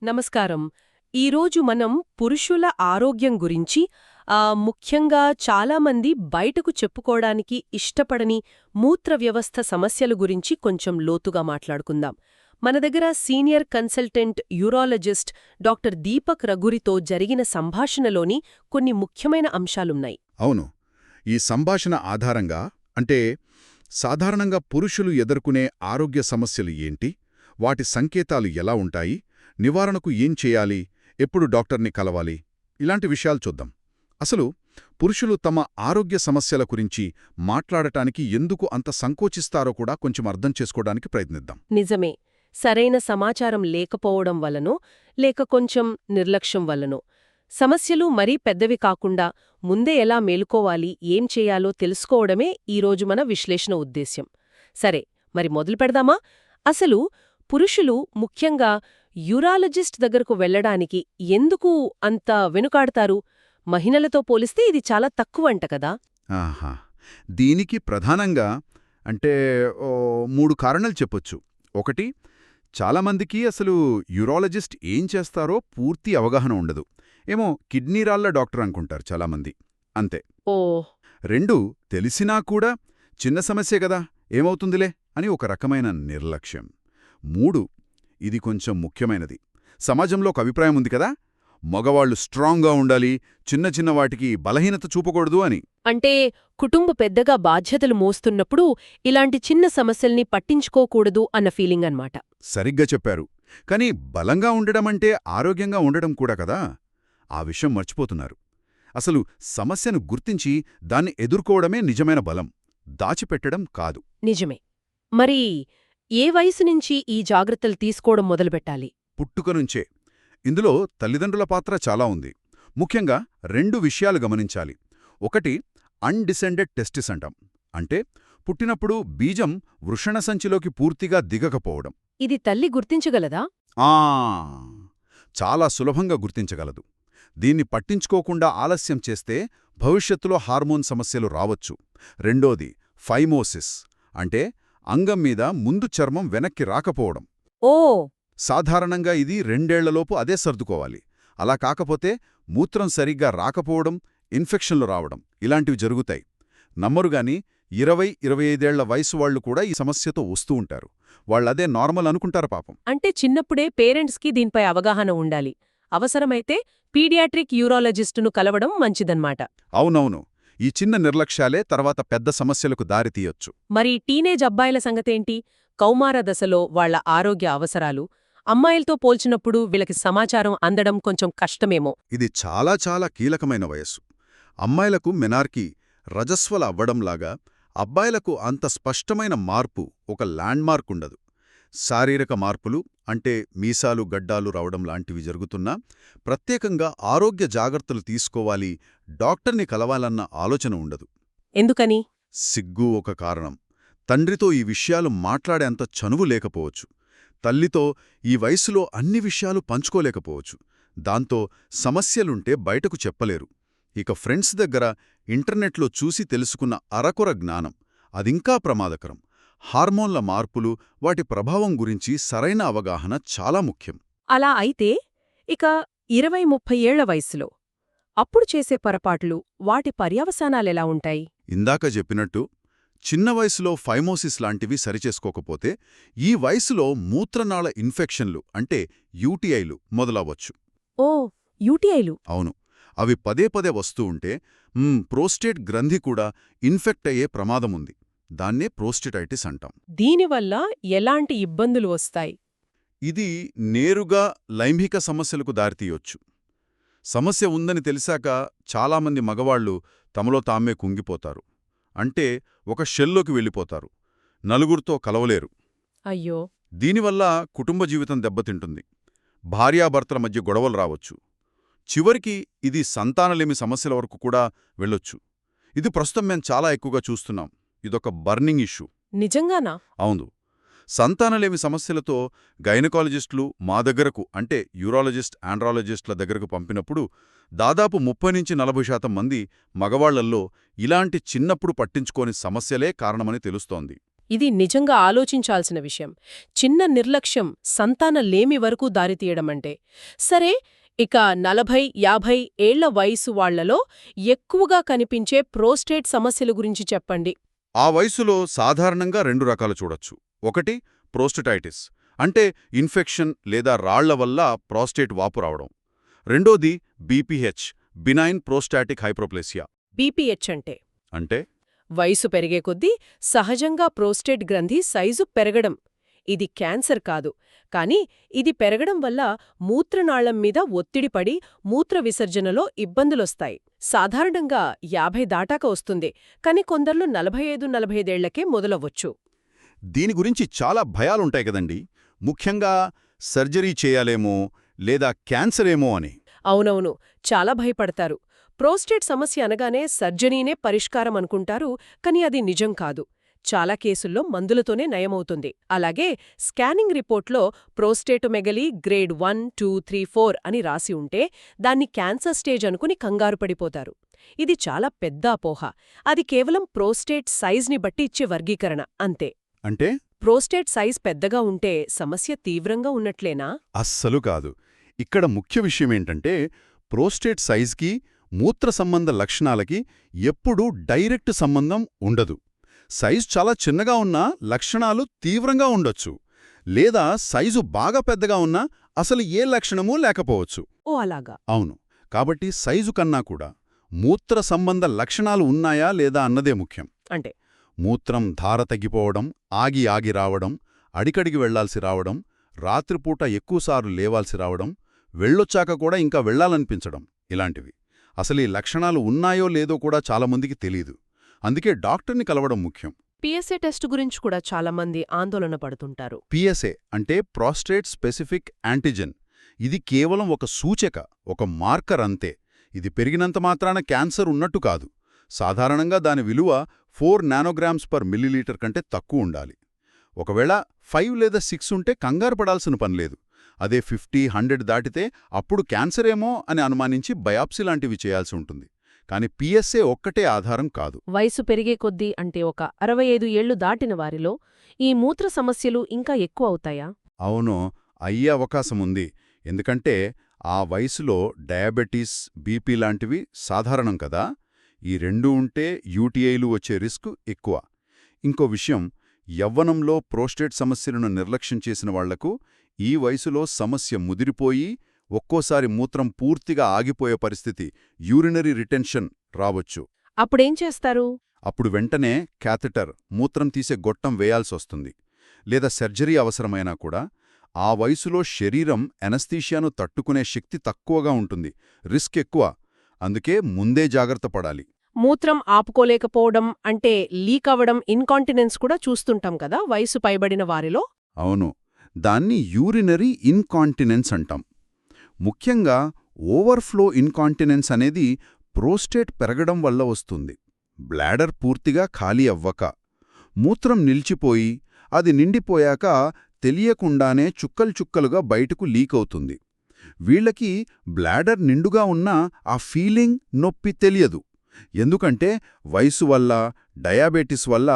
నమస్కారం. ఈరోజు మనం పురుషుల ఆరోగ్యం గురించి, ముఖ్యంగా చాలామంది బయటకు చెప్పుకోవడానికి ఇష్టపడని మూత్ర వ్యవస్థ సమస్యల గురించి కొంచెం లోతుగా మాట్లాడుకుందాం. మన దగ్గర senior consultant urologist doctor Deepak రఘురితో జరిగిన సంభాషణలోని కొన్ని ముఖ్యమైన అంశాలున్నాయి. అవును. ఈ సంభాషణ ఆధారంగా అంటే సాధారణంగా పురుషులు ఎదుర్కొనే ఆరోగ్య సమస్యలు ఏంటి, వాటి సంకేతాలు ఎలా ఉంటాయి, నివారణకు ఏం చేయాలి, ఎప్పుడు డాక్టర్ని కలవాలి, ఇలాంటి విషయాలు చూద్దాం. అసలు పురుషులు తమ ఆరోగ్య సమస్యల గురించి మాట్లాడటానికి ఎందుకు అంత సంకోచిస్తారో కూడా కొంచెం అర్థం చేసుకోవడానికి ప్రయత్నిద్దాం. నిజమే. సరైన సమాచారం లేకపోవడం వల్లనో, లేక కొంచెం నిర్లక్ష్యం వల్లనో సమస్యలు మరీ పెద్దవి కాకుండా ముందే ఎలా మేలుకోవాలి, ఏం చేయాలో తెలుసుకోవడమే ఈరోజు మన విశ్లేషణ ఉద్దేశ్యం. సరే, మరి మొదలు పెడదామా? అసలు పురుషులు ముఖ్యంగా యూరాలజిస్ట్ దగ్గరకు వెళ్లడానికి ఎందుకు అంత వెనుకాడతారు? మహిళలతో పోలిస్తే ఇది చాలా తక్కువంట కదా. ఆహా, దీనికి ప్రధానంగా అంటే 3 కారణాలు చెప్పొచ్చు. ఒకటి, చాలామందికి అసలు యూరాలజిస్ట్ ఏం చేస్తారో పూర్తి అవగాహన ఉండదు. ఏమో కిడ్నీ రాళ్ల డాక్టర్ అనుకుంటారు చాలామంది, అంతే. ఓ 2, తెలిసినా కూడా చిన్న సమస్యే కదా, ఏమవుతుందిలే అని ఒక రకమైన నిర్లక్ష్యం. 3, ఇది కొంచెం ముఖ్యమైనది, సమాజంలో ఒక అభిప్రాయం ఉంది కదా, మగవాళ్లు స్ట్రాంగ్గా ఉండాలి, చిన్న చిన్న వాటికి బలహీనత చూపకూడదు అని. అంటే కుటుంబ పెద్దగా బాధ్యతలు మోస్తున్నప్పుడు ఇలాంటి చిన్న సమస్యల్ని పట్టించుకోకూడదు అన్న ఫీలింగ్ అన్నమాట. సరిగ్గా చెప్పారు. కానీ బలంగా ఉండడమంటే ఆరోగ్యంగా ఉండడం కూడా కదా. ఆ విషయం మర్చిపోతున్నారు. అసలు సమస్యను గుర్తించి దాన్ని ఎదుర్కోవడమే నిజమైన బలం, దాచిపెట్టడం కాదు. నిజమే. మరి ఏ వయసు నుంచి ఈ జాగ్రత్తలు తీసుకోవడం మొదలుపెట్టాలి? పుట్టుకనుంచే. ఇందులో తల్లిదండ్రుల పాత్ర చాలా ఉంది. ముఖ్యంగా 2 విషయాలు గమనించాలి. ఒకటి, అన్డిసెండెడ్ టెస్టిస్ అంటాం. అంటే పుట్టినప్పుడు బీజం వృషణసంచిలోకి పూర్తిగా దిగకపోవడం. ఇది తల్లి గుర్తించగలదా? ఆ చాలా సులభంగా గుర్తించగలదు. దీన్ని పట్టించుకోకుండా ఆలస్యం చేస్తే భవిష్యత్తులో హార్మోన్ సమస్యలు రావచ్చు. రెండోది, ఫైమోసిస్ అంటే అంగం మీద ముందు చర్మం వెనక్కి రాకపోవడం. ఓ సాధారణంగా ఇది 2 ఏళ్లలోపు అదే సర్దుకోవాలి. అలా కాకపోతే మూత్రం సరిగ్గా రాకపోవడం, ఇన్ఫెక్షన్లు రావడం ఇలాంటివి జరుగుతాయి. నమ్మరుగాని 20-25 ఏళ్ల వయసు వాళ్లు కూడా ఈ సమస్యతో వస్తూ ఉంటారు. వాళ్ళదే నార్మల్ అనుకుంటారు పాపం. అంటే చిన్నప్పుడే పేరెంట్స్కి దీనిపై అవగాహన ఉండాలి. అవసరమైతే పీడియాట్రిక్ యూరాలజిస్టును కలవడం మంచిదన్నమాట. అవునవును. ఈ చిన్న నిర్లక్ష్యాలే తర్వాత పెద్ద సమస్యలకు దారితీయొచ్చు. మరి టీనేజ్ అబ్బాయిల సంగతేంటి? కౌమార దశలో వాళ్ల ఆరోగ్య అవసరాలు, అమ్మాయిలతో పోల్చినప్పుడు వీళ్ళకి సమాచారం అందడం కొంచెం కష్టమేమో. ఇది చాలా చాలా కీలకమైన వయస్సు. అమ్మాయిలకు మెనార్కీ, రజస్వల అవ్వడంలాగా అబ్బాయిలకు అంత స్పష్టమైన మార్పు, ఒక ల్యాండ్మార్క్ ఉండదు. శారీరక మార్పులు అంటే మీసాలు గడ్డాలు రావడం లాంటివి జరుగుతున్నా ప్రత్యేకంగా ఆరోగ్య జాగ్రత్తలు తీసుకోవాలి, డాక్టర్ని కలవాలన్న ఆలోచన ఉండదు. ఎందుకని? సిగ్గు ఒక కారణం. తండ్రితో ఈ విషయాలు మాట్లాడేంత చనువు లేకపోవచ్చు. తల్లితో ఈ వయసులో అన్ని విషయాలు పంచుకోలేకపోవచ్చు. దాంతో సమస్యలుంటే బయటకు చెప్పలేరు. ఇక ఫ్రెండ్స్ దగ్గర, ఇంటర్నెట్లో చూసి తెలుసుకున్న అరకొర జ్ఞానం, అదింకా ప్రమాదకరం. హార్మోన్ల మార్పులు, వాటి ప్రభావం గురించి సరైన అవగాహన చాలా ముఖ్యం. అలా అయితే ఇక 20-30 ఏళ్ల వయసులో అప్పుడు చేసే పొరపాట్లు, వాటి పర్యవసానాలెలా ఉంటాయి? ఇందాక చెప్పినట్టు చిన్న వయసులో ఫైమోసిస్ లాంటివి సరిచేసుకోకపోతే ఈ వయసులో మూత్రనాళ ఇన్ఫెక్షన్లు అంటే యూటీఐలు మొదలవ్వచ్చు. ఓ యూటీఐలు? అవును. అవి పదే పదే వస్తూ ఉంటే ప్రోస్టేట్ గ్రంథి కూడా ఇన్ఫెక్ట్ అయ్యే ప్రమాదముంది. దాన్నే ప్రోస్టేటైటిస్ అంటాం. దీనివల్ల ఎలాంటి ఇబ్బందులు వస్తాయి? ఇది నేరుగా లైంగిక సమస్యలకు దారితీయొచ్చు. సమస్య ఉందని తెలిసాక చాలామంది మగవాళ్లు తమలో తామే కుంగిపోతారు. అంటే ఒక షెల్లోకి వెళ్ళిపోతారు. నలుగురితో కలవలేరు. అయ్యో. దీనివల్ల కుటుంబ జీవితం దెబ్బతింటుంది. భార్యాభర్తల మధ్య గొడవలు రావచ్చు. చివరికి ఇది సంతానలేమి సమస్యల వరకు కూడా వెళ్ళొచ్చు. ఇది ప్రస్తుతం మేం చాలా ఎక్కువగా చూస్తున్నాం. ఇదొక బర్నింగ్ ఇష్యూ. నిజంగానా? అవును. సంతానలేమి సమస్యలతో గైనకాలజిస్టులు మా దగ్గరకు అంటే యూరాలజిస్ట్, ఆండ్రాలజిస్టుల దగ్గరకు పంపినప్పుడు దాదాపు 30-40% మంది మగవాళ్లల్లో ఇలాంటి చిన్నప్పుడు పట్టించుకోని సమస్యలే కారణమని తెలుస్తోంది. ఇది నిజంగా ఆలోచించాల్సిన విషయం. చిన్న నిర్లక్ష్యం సంతానలేమి వరకు దారితీయడమంటే. సరే, ఇక 40-50 ఏళ్ల వయసు వాళ్లలో ఎక్కువగా కనిపించే ప్రోస్టేట్ సమస్యల గురించి చెప్పండి. ఆ వయసులో సాధారణంగా 2 రకాలు చూడొచ్చు. ఒకటి ప్రోస్టటైటిస్, అంటే ఇన్ఫెక్షన్ లేదా రాళ్ల వల్ల ప్రాస్టేట్ వాపు రావడం. రెండోది బీపీహెచ్, బినైన్ ప్రోస్టాటిక్ హైప్రోప్లేసియా. బీపీహెచ్ అంటే వయసు పెరిగే కొద్దీ సహజంగా ప్రోస్టేట్ గ్రంథి సైజు పెరగడం. ఇది క్యాన్సర్ కాదు, కానీ ఇది పెరగడం వల్ల మూత్రనాళం మీద ఒత్తిడి పడి మూత్ర విసర్జనలో ఇబ్బందులొస్తాయి. సాధారణంగా 50 దాటాక వస్తుంది, కానీ కొందర్లో 45-45 ఏళ్లకే మొదలవ్వచ్చు. దీని గురించి చాలా భయాలుంటాయి కదండి. ముఖ్యంగా సర్జరీ చేయాలేమో లేదా క్యాన్సరేమో అని. అవునవును, చాలా భయపడతారు. ప్రోస్టేట్ సమస్య అనగానే సర్జరీనే పరిష్కారం అనుకుంటారు, కానీ అది నిజం కాదు. చాలా కేసుల్లో మందులతోనే నయమవుతుంది. అలాగే స్కానింగ్ రిపోర్ట్లో ప్రోస్టేటోమెగలీ గ్రేడ్ 1, 2, 3, 4 అని రాసి ఉంటే దాన్ని క్యాన్సర్ స్టేజ్ అనుకుని కంగారు పడిపోతారు. ఇది చాలా పెద్ద అపోహ. అది కేవలం ప్రోస్టేట్ సైజ్ని బట్టి ఇచ్చే వర్గీకరణ అంతే. అంటే ప్రోస్టేట్ సైజ్ పెద్దగా ఉంటే సమస్య తీవ్రంగా ఉన్నట్లేనా? అస్సలు కాదు. ఇక్కడ ముఖ్య విషయమేంటంటే ప్రోస్టేట్ సైజ్కి మూత్ర సంబంధ లక్షణాలకి ఎప్పుడూ డైరెక్ట్ సంబంధం ఉండదు. సైజు చాలా చిన్నగా ఉన్నా లక్షణాలు తీవ్రంగా ఉండొచ్చు, లేదా సైజు బాగా పెద్దగా ఉన్నా అసలు ఏ లక్షణమూ లేకపోవచ్చు. ఓ అలాగా. అవును. కాబట్టి సైజు కన్నా కూడా మూత్ర సంబంధ లక్షణాలు ఉన్నాయా లేదా అన్నదే ముఖ్యం. అంటే మూత్రం ధార తగ్గిపోవడం, ఆగి ఆగి రావడం, అడికడికి వెళ్లాల్సి రావడం, రాత్రిపూట ఎక్కువసార్లు లేవాల్సి రావడం, వెళ్ళొచ్చాక కూడా ఇంకా వెళ్లాలనిపించడం, ఇలాంటివి. అసలు ఈ లక్షణాలు ఉన్నాయో లేదో కూడా చాలామందికి తెలీదు. అందుకే డాక్టర్ని కలవడం ముఖ్యం. పిఎస్ఏ టెస్ట్ గురించి కూడా చాలామంది ఆందోళన పడుతుంటారు. పిఎస్ఏ అంటే ప్రోస్టేట్ స్పెసిఫిక్ యాంటిజెన్. ఇది కేవలం ఒక సూచిక, ఒక మార్కర్ అంతే. ఇది పెరిగినంత మాత్రాన క్యాన్సర్ ఉన్నట్టు కాదు. సాధారణంగా దాని విలువ 4 నానోగ్రామ్స్ పర్ మిల్లీలీటర్ కంటే తక్కువ ఉండాలి. ఒకవేళ 5 లేదా 6 ఉంటే కంగారు పడాల్సిన పనిలేదు. అదే 50, 100 దాటితే అప్పుడు క్యాన్సరేమో అని అనుమానించి బయాప్సీ లాంటివి చేయాల్సి ఉంటుంది. కానీ పిఎస్ఏ ఒక్కటే ఆధారం కాదు. వయసు పెరిగే కొద్దీ అంటే ఒక 65 ఏళ్లు దాటిన వారిలో ఈ మూత్ర సమస్యలు ఇంకా ఎక్కువ అవుతాయా? అవును, అయ్యే అవకాశముంది. ఎందుకంటే ఆ వయసులో డయాబెటీస్, బీపీ లాంటివి సాధారణం కదా. ఈ రెండూ ఉంటే యూటీఐలు వచ్చే రిస్క్ ఎక్కువ. ఇంకో విషయం, యవ్వనంలో ప్రోస్టేట్ సమస్యలను నిర్లక్ష్యం చేసిన వాళ్లకు ఈ వయసులో సమస్య ముదిరిపోయి ఒక్కోసారి మూత్రం పూర్తిగా ఆగిపోయే పరిస్థితి, యూరినరీ రిటెన్షన్ రావచ్చు. అప్పుడేం చేస్తారు? అప్పుడు వెంటనే క్యాథెటర్, మూత్రం తీసే గొట్టం వేయాల్సొస్తుంది. లేదా సర్జరీ అవసరమైనా కూడా. ఆ వయసులో శరీరం ఎనస్థీషియాను తట్టుకునే శక్తి తక్కువగా ఉంటుంది, రిస్క్ ఎక్కువ. అందుకే ముందే జాగ్రత్త పడాలి. మూత్రం ఆపుకోలేకపోవడం అంటే లీక్ అవ్వడం, ఇన్కాంటినెన్స్ కూడా చూస్తుంటాం కదా వయసు పైబడిన వారిలో. అవును, దాన్ని యూరినరీ ఇన్కాంటినెన్స్ అంటాం. ముఖ్యంగా ఓవర్ఫ్లో ఇన్కాంటినెన్స్ అనేది ప్రోస్టేట్ పెరగడం వల్ల వస్తుంది. బ్లాడర్ పూర్తిగా ఖాళీ అవ్వక, మూత్రం నిలిచిపోయి, అది నిండిపోయాక తెలియకుండానే చుక్కలు చుక్కలుగా బయటకు లీక్ అవుతుంది. వీళ్లకి బ్లాడర్ నిండుగా ఉన్నా ఆ ఫీలింగ్, నొప్పి తెలియదు. ఎందుకంటే వయసు వల్ల, డయాబెటిస్ వల్ల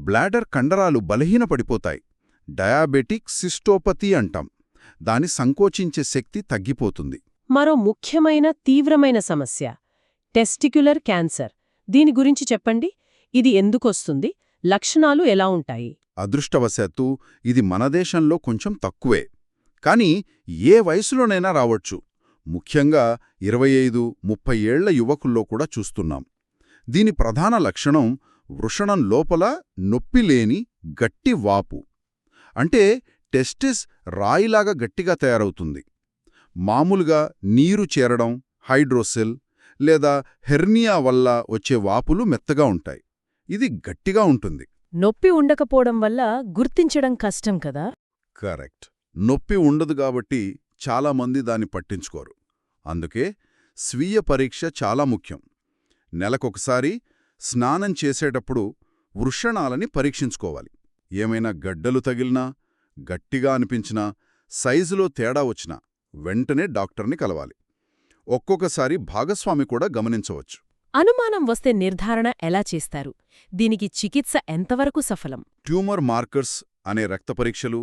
బ్లాడర్ కండరాలు బలహీనపడిపోతాయి. డయాబెటిక్ సిస్టోపతి అంటాం. దాని సంకోచించే శక్తి తగ్గిపోతుంది. మరో ముఖ్యమైన తీవ్రమైన సమస్య టెస్టిక్యులర్ క్యాన్సర్. దీని గురించి చెప్పండి. ఇది ఎందుకొస్తుంది? లక్షణాలు ఎలా ఉంటాయి? అదృష్టవశాత్తు ఇది మన దేశంలో కొంచెం తక్కువే. కానీ ఏ వయసులోనైనా రావచ్చు. ముఖ్యంగా 25-30 ఏళ్ల యువకుల్లో కూడా చూస్తున్నాం. దీని ప్రధాన లక్షణం వృషణం లోపల నొప్పిలేని గట్టి వాపు. అంటే టెస్టిస్ రాయిలాగా గట్టిగా తయారవుతుంది. మామూలుగా నీరు చేరడం, హైడ్రోసెల్ లేదా హెర్నియా వల్ల వచ్చే వాపులు మెత్తగా ఉంటాయి. ఇది గట్టిగా ఉంటుంది. నొప్పి ఉండకపోవడం వల్ల గుర్తించడం కష్టం కదా? కరెక్ట్. నొప్పి ఉండదు కాబట్టి చాలామంది దాన్ని పట్టించుకోరు. అందుకే స్వీయ పరీక్ష చాలా ముఖ్యం. నెలకొకసారి స్నానం చేసేటప్పుడు వృషణాలని పరీక్షించుకోవాలి. ఏమైనా గడ్డలు తగిలినా, గట్టిగా అనిపించినా, సైజులో తేడా వచ్చినా వెంటనే డాక్టర్ని కలవాలి. ఒక్కొక్కసారి భాగస్వామి కూడా గమనించవచ్చు. అనుమానం వస్తే నిర్ధారణ ఎలా చేస్తారు? దీనికి చికిత్స ఎంతవరకు సఫలం? ట్యూమర్ మార్కర్స్ అనే రక్త పరీక్షలు,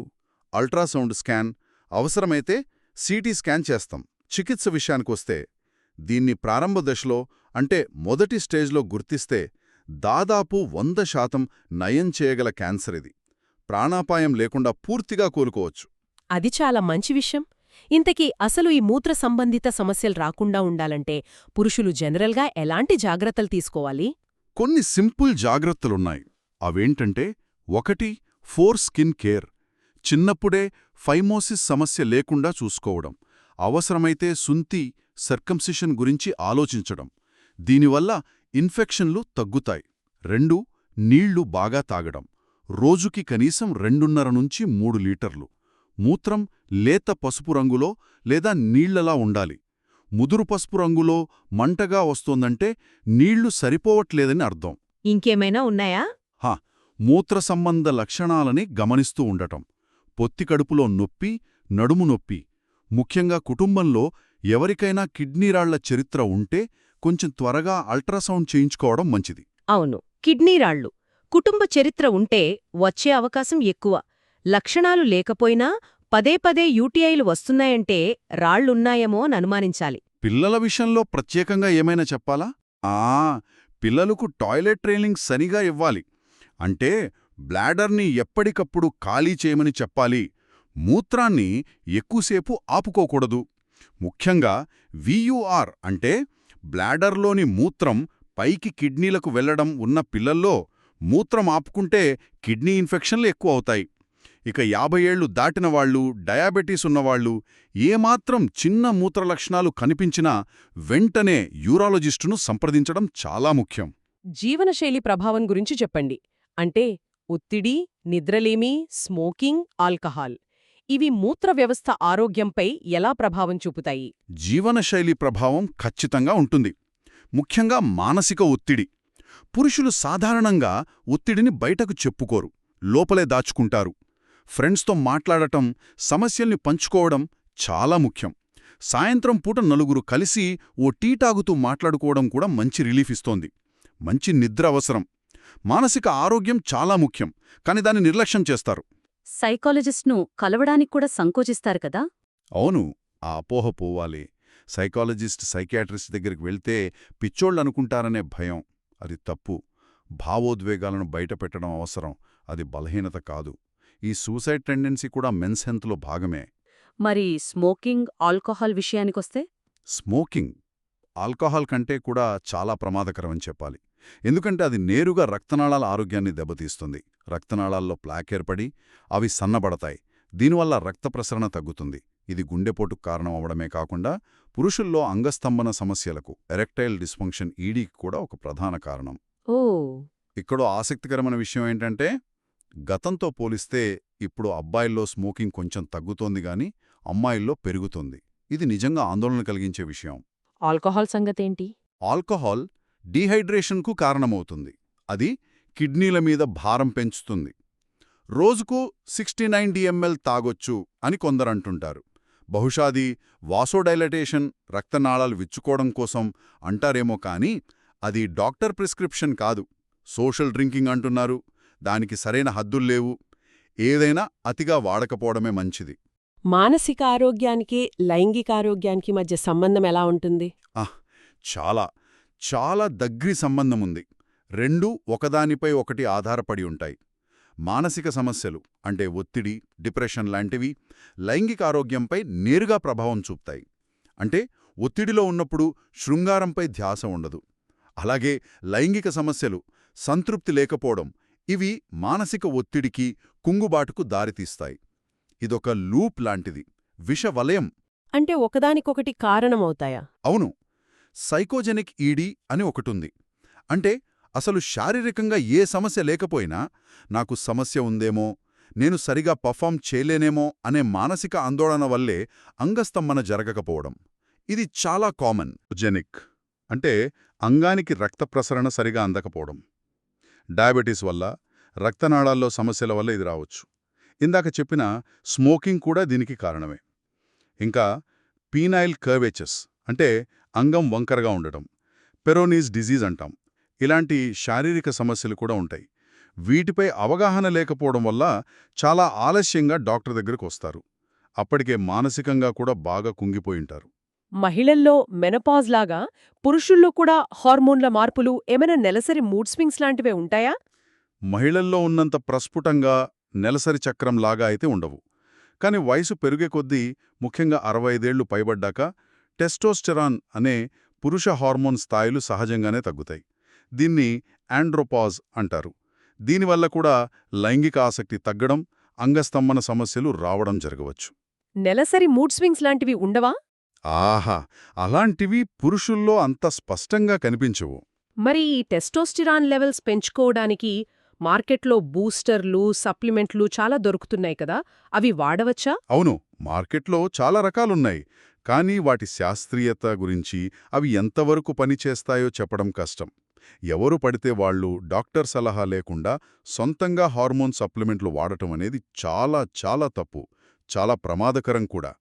అల్ట్రాసౌండ్ స్కాన్, అవసరమైతే సిటీ స్కాన్ చేస్తాం. చికిత్స విషయానికొస్తే దీన్ని ప్రారంభ దశలో అంటే మొదటి స్టేజ్లో గుర్తిస్తే దాదాపు 100% నయం చేయగల క్యాన్సర్ ఇది. ప్రాణాపాయం లేకుండా పూర్తిగా కోలుకోవచ్చు. అది చాలా మంచి విషయం. ఇంతకీ అసలు ఈ మూత్ర సంబంధిత సమస్యలు రాకుండా ఉండాలంటే పురుషులు జనరల్గా ఎలాంటి జాగ్రత్తలు తీసుకోవాలి? కొన్ని సింపుల్ జాగ్రత్తలున్నాయి. అవేంటంటే 1. Four skin care. చిన్నప్పుడే ఫైమోసిస్ సమస్య లేకుండా చూసుకోవడం. అవసరమైతే సుంతి సర్కంసిషన్ గురించి ఆలోచించడం. దీనివల్ల ఇన్ఫెక్షన్లు తగ్గుతాయి. 2. నీళ్లు బాగా తాగడం. రోజుకి కనీసం 2.5 నుంచి 3 లీటర్లు. మూత్రం లేత పసుపు రంగులో లేదా నీళ్లలా ఉండాలి. ముదురు పసుపు రంగులో మంటగా వస్తోందంటే నీళ్లు సరిపోవట్లేదని అర్థం. ఇంకేమైనా ఉన్నాయా? మూత్ర సంబంధ లక్షణాలని గమనిస్తూ ఉండటం. పొత్తికడుపులో నొప్పి, నడుము నొప్పి. ముఖ్యంగా కుటుంబంలో ఎవరికైనా కిడ్నీరాళ్ల చరిత్ర ఉంటే కొంచెం త్వరగా అల్ట్రాసౌండ్ చేయించుకోవడం మంచిది. అవును, కిడ్నీరాళ్లు కుటుంబ చరిత్ర ఉంటే వచ్చే అవకాశం ఎక్కువ. లక్షణాలు లేకపోయినా పదే పదే యూటీఐలు వస్తున్నాయంటే రాళ్లున్నాయేమో అని అనుమానించాలి. పిల్లల విషయంలో ప్రత్యేకంగా ఏమైనా చెప్పాలా? పిల్లలకు టాయిలెట్ ట్రైనింగ్ సరిగా ఇవ్వాలి. అంటే బ్లాడర్ని ఎప్పటికప్పుడు ఖాళీ చేయమని చెప్పాలి. మూత్రాన్ని ఎక్కువసేపు ఆపుకోకూడదు. ముఖ్యంగా VUR అంటే బ్లాడర్లోని మూత్రం పైకి కిడ్నీలకు వెళ్లడం ఉన్న పిల్లల్లో మూత్రం ఆపుకుంటే కిడ్నీ ఇన్ఫెక్షన్లు ఎక్కువ అవుతాయి. ఇక 50 ఏళ్లు దాటిన వాళ్ళు, డయాబెటీస్ ఉన్నవాళ్లు ఏమాత్రం చిన్న మూత్ర లక్షణాలు కనిపించినా వెంటనే యూరాలజిస్టును సంప్రదించడం చాలా ముఖ్యం. జీవనశైలి ప్రభావం గురించి చెప్పండి. అంటే ఒత్తిడి, నిద్రలేమి, స్మోకింగ్, ఆల్కహాల్ ఇవి మూత్ర వ్యవస్థ ఆరోగ్యంపై ఎలా ప్రభావం చూపుతాయి? జీవనశైలి ప్రభావం ఖచ్చితంగా ఉంటుంది. ముఖ్యంగా మానసిక ఒత్తిడి. పురుషులు సాధారణంగా ఒత్తిడిని బయటకు చెప్పుకోరు, లోపలే దాచుకుంటారు. ఫ్రెండ్స్తో మాట్లాడటం, సమస్యల్ని పంచుకోవడం చాలా ముఖ్యం. సాయంత్రం పూట నలుగురు కలిసి ఓ టీ తాగుతూ మాట్లాడుకోవడం కూడా మంచి రిలీఫ్ ఇస్తోంది. మంచి నిద్ర అవసరం. మానసిక ఆరోగ్యం చాలా ముఖ్యం, కాని దాన్ని నిర్లక్ష్యం చేస్తారు. సైకాలజిస్ట్ను కలవడానికి కూడా సంకోచిస్తారు కదా? అవును, ఆ అపోహ పోవాలి. సైకాలజిస్ట్, సైకియాట్రిస్ట్ దగ్గరికి వెళ్తే పిచ్చోళ్ళనుకుంటారనే భయం. అది తప్పు. భావోద్వేగాలను బయటపెట్టడం అవసరం. అది బలహీనత కాదు. ఈ సూసైడ్ టెండెన్సీ కూడా మెన్స్ హెల్త్లో భాగమే. మరి స్మోకింగ్, ఆల్కహాల్ విషయానికొస్తే? స్మోకింగ్ ఆల్కహాల్ కంటే కూడా చాలా ప్రమాదకరమని చెప్పాలి. ఎందుకంటే అది నేరుగా రక్తనాళాల ఆరోగ్యాన్ని దెబ్బతీస్తుంది. రక్తనాళాల్లో ప్లాక్ ఏర్పడి అవి సన్నబడతాయి. దీనివల్ల రక్త ప్రసరణ తగ్గుతుంది. ఇది గుండెపోటుకు కారణం అవడమే కాకుండా పురుషుల్లో అంగస్తంభన సమస్యలకు, ఎరెక్టైల్ డిస్ఫంక్షన్ ఈడీకి కూడా ఒక ప్రధాన కారణం. ఓ. ఇక్కడో ఆసక్తికరమైన విషయం ఏంటంటే గతంతో పోలిస్తే ఇప్పుడు అబ్బాయిల్లో స్మోకింగ్ కొంచెం తగ్గుతోంది గాని అమ్మాయిల్లో పెరుగుతోంది. ఇది నిజంగా ఆందోళన కలిగించే విషయం. ఆల్కహాల్ సంగతేంటి? ఆల్కహాల్ డీహైడ్రేషన్కు కారణమవుతుంది. అది కిడ్నీల మీద భారం పెంచుతుంది. రోజుకు 69 ml తాగొచ్చు అని కొందరంటుంటారు. బహుశాది వాసోడైలటేషన్, రక్తనాళాలు విచ్చుకోవడం కోసం అంటారేమో కానీ అది డాక్టర్ ప్రిస్క్రిప్షన్ కాదు. సోషల్ డ్రింకింగ్ అంటున్నారు. దానికి సరైన హద్దుల్లేవు. ఏదైనా అతిగా వాడకపోవడమే మంచిది. మానసిక ఆరోగ్యానికి, లైంగికారోగ్యానికి మధ్య సంబంధం ఎలా ఉంటుంది? చాలా దగ్గరి సంబంధముంది. రెండూ ఒకదానిపై ఒకటి ఆధారపడి ఉంటాయి. మానసిక సమస్యలు అంటే ఒత్తిడి, డిప్రెషన్ లాంటివి లైంగిక ఆరోగ్యంపై నేరుగా ప్రభావం చూపుతాయి. అంటే ఒత్తిడిలో ఉన్నప్పుడు శృంగారంపై ధ్యాస ఉండదు. అలాగే లైంగిక సమస్యలు, సంతృప్తి లేకపోవడం ఇవి మానసిక ఒత్తిడికి, కుంగుబాటుకు దారితీస్తాయి. ఇదొక లూప్ లాంటిది, విషవలయం. అంటే ఒకదానికొకటి కారణమవుతాయా? అవును. సైకోజెనిక్ ఈడీ అని ఒకటుంది. అంటే అసలు శారీరకంగా ఏ సమస్య లేకపోయినా నాకు సమస్య ఉందేమో, నేను సరిగా పర్ఫామ్ చేయలేనేమో అనే మానసిక ఆందోళన వల్లే అంగస్తంభన జరగకపోవడం. ఇది చాలా కామన్. జెనిక్ అంటే అంగానికి రక్త ప్రసరణ సరిగా అందకపోవడం. డయాబెటీస్ వల్ల, రక్తనాళాల్లో సమస్యల వల్ల ఇది రావచ్చు. ఇందాక చెప్పిన స్మోకింగ్ కూడా దీనికి కారణమే. ఇంకా పీనైల్ కర్వేచస్ అంటే అంగం వంకరగా ఉండటం. పెరోనీస్ డిజీజ్ అంటాం. ఇలాంటి శారీరక సమస్యలు కూడా ఉంటాయి. వీటిపై అవగాహన లేకపోవడం వల్ల చాలా ఆలస్యంగా డాక్టర్ దగ్గరకు వస్తారు. అప్పటికే మానసికంగా కూడా బాగా కుంగిపోయింటారు. మహిళల్లో మెనపాజ్ లాగా పురుషుల్లో కూడా హార్మోన్ల మార్పులు ఏమైనా నెలసరి మూడ్ స్వింగ్స్ లాంటివే ఉంటాయా? మహిళల్లో ఉన్నంత ప్రస్ఫుటంగా నెలసరి చక్రంలాగా అయితే ఉండవు. కాని వయసు పెరిగే కొద్దీ, ముఖ్యంగా 65 ఏళ్లు పైబడ్డాక టెస్టోస్టెరాన్ అనే పురుష హార్మోన్ స్థాయిలు సహజంగానే తగ్గుతాయి. దీన్ని ఆండ్రోపాజ్ అంటారు. దీనివల్ల కూడా లైంగిక ఆసక్తి తగ్గడం, అంగస్తంభన సమస్యలు రావడం జరగవచ్చు. నెలసరి మూడ్ స్వింగ్స్ లాంటివి ఉండవా? ఆహా, అలాంటివి పురుషుల్లో అంత స్పష్టంగా కనిపించవు. మరి ఈ టెస్టోస్టిరాన్ లెవెల్స్ పెంచుకోవడానికి మార్కెట్లో బూస్టర్లు, సప్లిమెంట్లు చాలా దొరుకుతున్నాయి కదా, అవి వాడవచ్చా? అవును, మార్కెట్లో చాలా రకాలున్నాయి. కానీ వాటి శాస్త్రీయత గురించి, అవి ఎంతవరకు పనిచేస్తాయో చెప్పడం కష్టం. ఎవరు పడితే వాళ్ళు డాక్టర్ సలహా లేకుండా సొంతంగా హార్మోన్ సప్లిమెంట్లు వాడటం అనేది చాలా చాలా తప్పు, చాలా ప్రమాదకరం కూడా.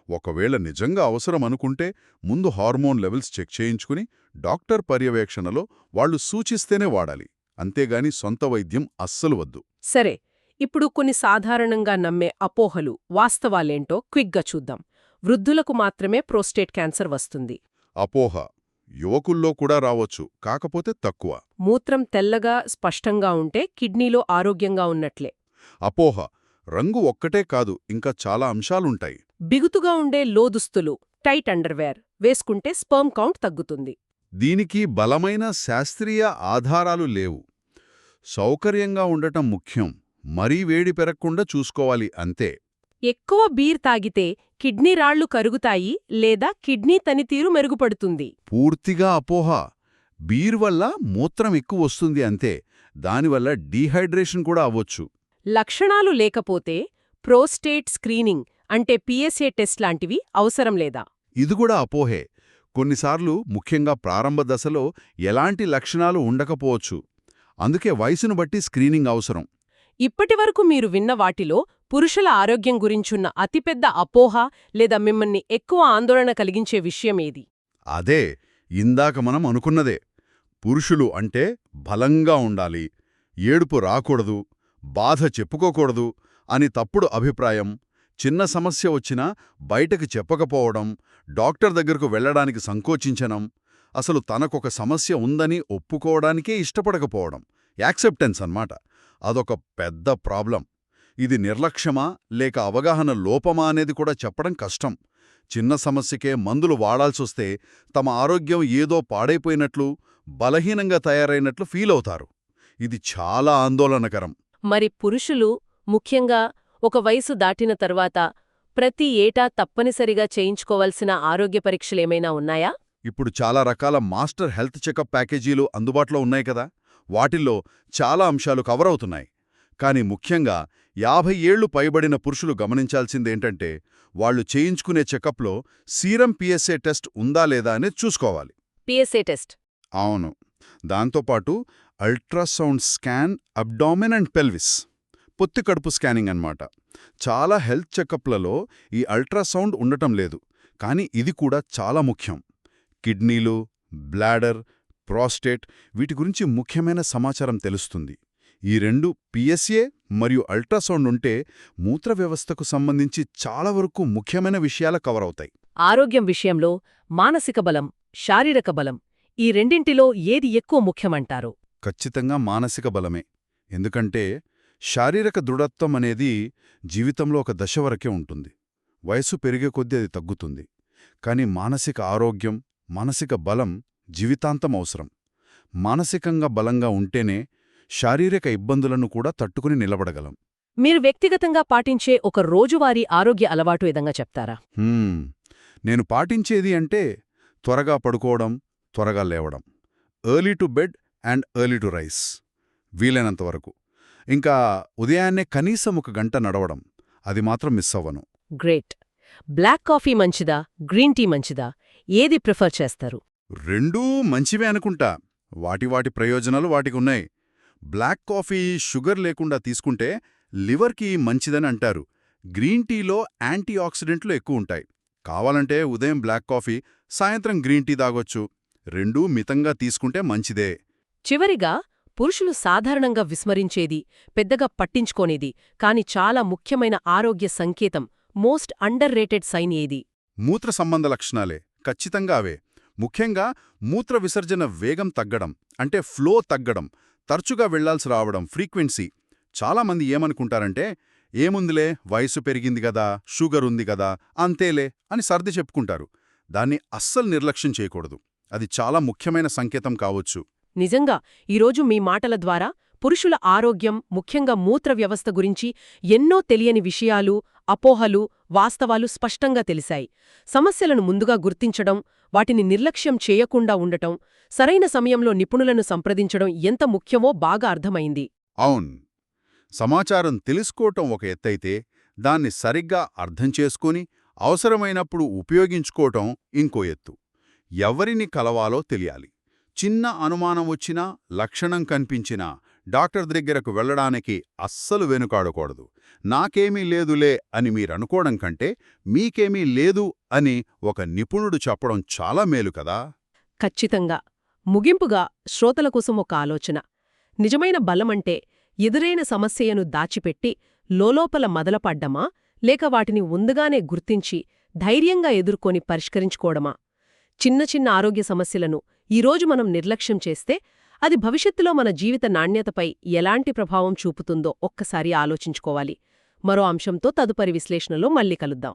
ఒకవేళ నిజంగా అవసరం అనుకుంటే ముందు హార్మోన్ లెవెల్స్ చెక్ చేయించుకుని డాక్టర్ పర్యవేక్షణలో వాళ్ళు సూచిస్తేనే వాడాలి. అంతేగాని సొంత వైద్యం అస్సలు వద్దు. సరే, ఇప్పుడు కొన్ని సాధారణంగా నమ్మే అపోహలు, వాస్తవాలేంటో క్విక్గా చూద్దాం. వృద్ధులకు మాత్రమే ప్రోస్టేట్ క్యాన్సర్ వస్తుంది. అపోహ యువకుల్లో కూడా రావచ్చు, కాకపోతే తక్కువ. మూత్రం తెల్లగా స్పష్టంగా ఉంటే కిడ్నీలో ఆరోగ్యంగా ఉన్నట్లే. అపోహ రంగు ఒక్కటే కాదు, ఇంకా చాలా అంశాలుంటాయి. బిగుతుగా ఉండే లోదుస్తులు, టైట్ అండర్వేర్ వేసుకుంటే స్పర్మ్ కౌంట్ తగ్గుతుంది. దీనికి బలమైన శాస్త్రీయ ఆధారాలు లేవు. సౌకర్యంగా ఉండటం ముఖ్యం, మరీ వేడి పెరగకుండా చూసుకోవాలి అంతే. ఎక్కువ బీర్ తాగితే కిడ్నీ రాళ్లు కరుగుతాయి లేదా కిడ్నీ పనితీరు మెరుగుపడుతుంది. పూర్తిగా అపోహ. బీర్ వల్ల మూత్రం ఎక్కువ వస్తుంది అంతే, దానివల్ల డీహైడ్రేషన్ కూడా అవ్వొచ్చు. లక్షణాలు లేకపోతే ప్రోస్టేట్ స్క్రీనింగ్ అంటే పిఎస్ఏ టెస్ట్ లాంటివి అవసరం లేదా? ఇది కూడా అపోహే. కొన్నిసార్లు, ముఖ్యంగా ప్రారంభ దశలో ఎలాంటి లక్షణాలు ఉండకపోవచ్చు. అందుకే వయసును బట్టి స్క్రీనింగ్ అవసరం. ఇప్పటివరకు మీరు విన్న వాటిలో పురుషుల ఆరోగ్యం గురించున్న అతిపెద్ద అపోహ లేదా మిమ్మల్ని ఎక్కువ ఆందోళన కలిగించే విషయమేది? అదే ఇందాక మనం అనుకున్నదే. పురుషులు అంటే బలంగా ఉండాలి, ఏడుపు రాకూడదు, బాధ చెప్పుకోకూడదు అని తప్పుడు అభిప్రాయం. చిన్న సమస్య వచ్చినా బయటకు చెప్పకపోవడం, డాక్టర్ దగ్గరకు వెళ్లడానికి సంకోచించడం, అసలు తనకొక సమస్య ఉందని ఒప్పుకోవడానికే ఇష్టపడకపోవడం, యాక్సెప్టెన్స్ అన్నమాట. అదొక పెద్ద ప్రాబ్లం. ఇది నిర్లక్ష్యమా లేక అవగాహన లోపమా అనేది కూడా చెప్పడం కష్టం. చిన్న సమస్యకే మందులు వాడాల్సొస్తే తమ ఆరోగ్యం ఏదో పాడైపోయినట్లు, బలహీనంగా తయారైనట్లు ఫీలవుతారు. ఇది చాలా ఆందోళనకరం. మరి పురుషులు, ముఖ్యంగా ఒక వయసు దాటిన తర్వాత ప్రతి ఏటా తప్పనిసరిగా చేయించుకోవాల్సిన ఆరోగ్య పరీక్షలేమైనా ఉన్నాయా? ఇప్పుడు చాలా రకాల మాస్టర్ హెల్త్ చెకప్ ప్యాకేజీలు అందుబాటులో ఉన్నాయి కదా. వాటిల్లో చాలా అంశాలు కవర్ అవుతున్నాయి. కానీ ముఖ్యంగా 50 ఏళ్లు పైబడిన పురుషులు గమనించాల్సిందేంటంటే, వాళ్లు చేయించుకునే చెకప్లో సీరం పిఎస్ఏ టెస్ట్ ఉందా లేదా అనేది చూసుకోవాలి. PSA test? అవును. దాంతోపాటు ultrasound scan, abdomen and pelvis, పొత్తి కడుపు స్కానింగ్ అన్నమాట. చాలా హెల్త్ చెకప్లలో ఈ అల్ట్రాసౌండ్ ఉండటం లేదు, కానీ ఇది కూడా చాలా ముఖ్యం. కిడ్నీలు, బ్లాడర్, ప్రోస్టేట్ వీటి గురించి ముఖ్యమైన సమాచారం తెలుస్తుంది. ఈ రెండు పిఎస్ఏ మరియు అల్ట్రాసౌండ్ ఉంటే మూత్ర వ్యవస్థకు సంబంధించి చాలా వరకు ముఖ్యమైన విషయాలు కవర్ అవుతాయి. ఆరోగ్యం విషయంలో మానసిక బలం, శారీరక బలం, ఈ రెండింటిలో ఏది ఎక్కువ ముఖ్యమంటారు? ఖచ్చితంగా మానసిక బలమే. ఎందుకంటే శారీరక దృఢత్వం అనేది జీవితంలో ఒక దశ వరకే ఉంటుంది. వయసు పెరిగే కొద్దీ అది తగ్గుతుంది. కానీ మానసిక ఆరోగ్యం, మానసిక బలం జీవితాంతం అవసరం. మానసికంగా బలంగా ఉంటేనే శారీరక ఇబ్బందులను కూడా తట్టుకుని నిలబడగలం. మీరు వ్యక్తిగతంగా పాటించే ఒక రోజువారీ ఆరోగ్య అలవాటు ఏదంగా చెప్తారా? నేను పాటించేది అంటే త్వరగా పడుకోవడం, త్వరగా లేవడం, early to bed and early to rice, వీలైనంతవరకు. ఇంకా ఉదయాన్నే కనీసం 1 గంట నడవడం, అది మాత్రం మిస్ అవ్వను. గ్రేట్. బ్లాక్ కాఫీ మంచిదా, గ్రీన్ టీ మంచిదా, ఏది ప్రిఫర్ చేస్తారు? రెండూ మంచివే అనుకుంటా. వాటి ప్రయోజనాలు వాటికున్నాయి. బ్లాక్ కాఫీ షుగర్ లేకుండా తీసుకుంటే లివర్కి మంచిదని అంటారు. గ్రీన్ టీలో యాంటీ ఆక్సిడెంట్లు ఎక్కువ ఉంటాయి. కావాలంటే ఉదయం బ్లాక్ కాఫీ, సాయంత్రం గ్రీన్ టీ తాగొచ్చు. రెండూ మితంగా తీసుకుంటే మంచిదే. చివరిగా పురుషులు సాధారణంగా విస్మరించేది, పెద్దగా పట్టించుకోనేది, కాని చాలా ముఖ్యమైన ఆరోగ్య సంకేతం, మోస్ట్ అండర్ రేటెడ్ సైన్ ఏది? మూత్ర సంబంధ లక్షణాలే, ఖచ్చితంగా అవే. ముఖ్యంగా మూత్ర విసర్జన వేగం తగ్గడం, అంటే ఫ్లో తగ్గడం, తరచుగా వెళ్లాల్సి రావడం, ఫ్రీక్వెన్సీ. చాలామంది ఏమనుకుంటారంటే, ఏముందిలే, వయసు పెరిగింది గదా, షుగర్ ఉంది గదా, అంతేలే అని సర్ది చెప్పుకుంటారు. దాన్ని అస్సలు నిర్లక్ష్యం చేయకూడదు. అది చాలా ముఖ్యమైన సంకేతం కావచ్చు. నిజంగా ఈరోజు మీ మాటల ద్వారా పురుషుల ఆరోగ్యం, ముఖ్యంగా మూత్ర వ్యవస్థ గురించి ఎన్నో తెలియని విషయాలు, అపోహలు, వాస్తవాలు స్పష్టంగా తెలిశాయి. సమస్యలను ముందుగా గుర్తించడం, వాటిని నిర్లక్ష్యం చేయకుండా ఉండటం, సరైన సమయంలో నిపుణులను సంప్రదించడం ఎంత ముఖ్యమో బాగా అర్థమైంది. అవును. సమాచారం తెలుసుకోవటం ఒక ఎత్తైతే, దాన్ని సరిగ్గా అర్థం చేసుకుని అవసరమైనప్పుడు ఉపయోగించుకోవటం ఇంకో ఎత్తు. ఎవరిని కలవాలో తెలియాలి. చిన్న అనుమానం వచ్చినా, లక్షణం కనిపించినా డాక్టర్ దగ్గరకు వెళ్లడానికి అస్సలు వెనుకాడకూడదు. నాకేమీ లేదులే అని మీరనుకోవడం కంటే, మీకేమీ లేదు అని ఒక నిపుణుడు చెప్పడం చాలా మేలు కదా. ఖచ్చితంగా. ముగింపుగా శ్రోతల కోసం ఒక ఆలోచన. నిజమైన బలమంటే ఎదురైన సమస్యను దాచిపెట్టి లోలోపల మొదలపడ్డమా, లేక వాటిని ముందుగానే గుర్తించి ధైర్యంగా ఎదుర్కొని పరిష్కరించుకోవడమా? చిన్న చిన్న ఆరోగ్య సమస్యలను ఈరోజు మనం నిర్లక్ష్యం చేస్తే అది భవిష్యత్తులో మన జీవిత నాణ్యతపై ఎలాంటి ప్రభావం చూపుతుందో ఒక్కసారి ఆలోచించుకోవాలి. మరో అంశంతో తదుపరి విశ్లేషణలో మళ్ళీ కలుద్దాం.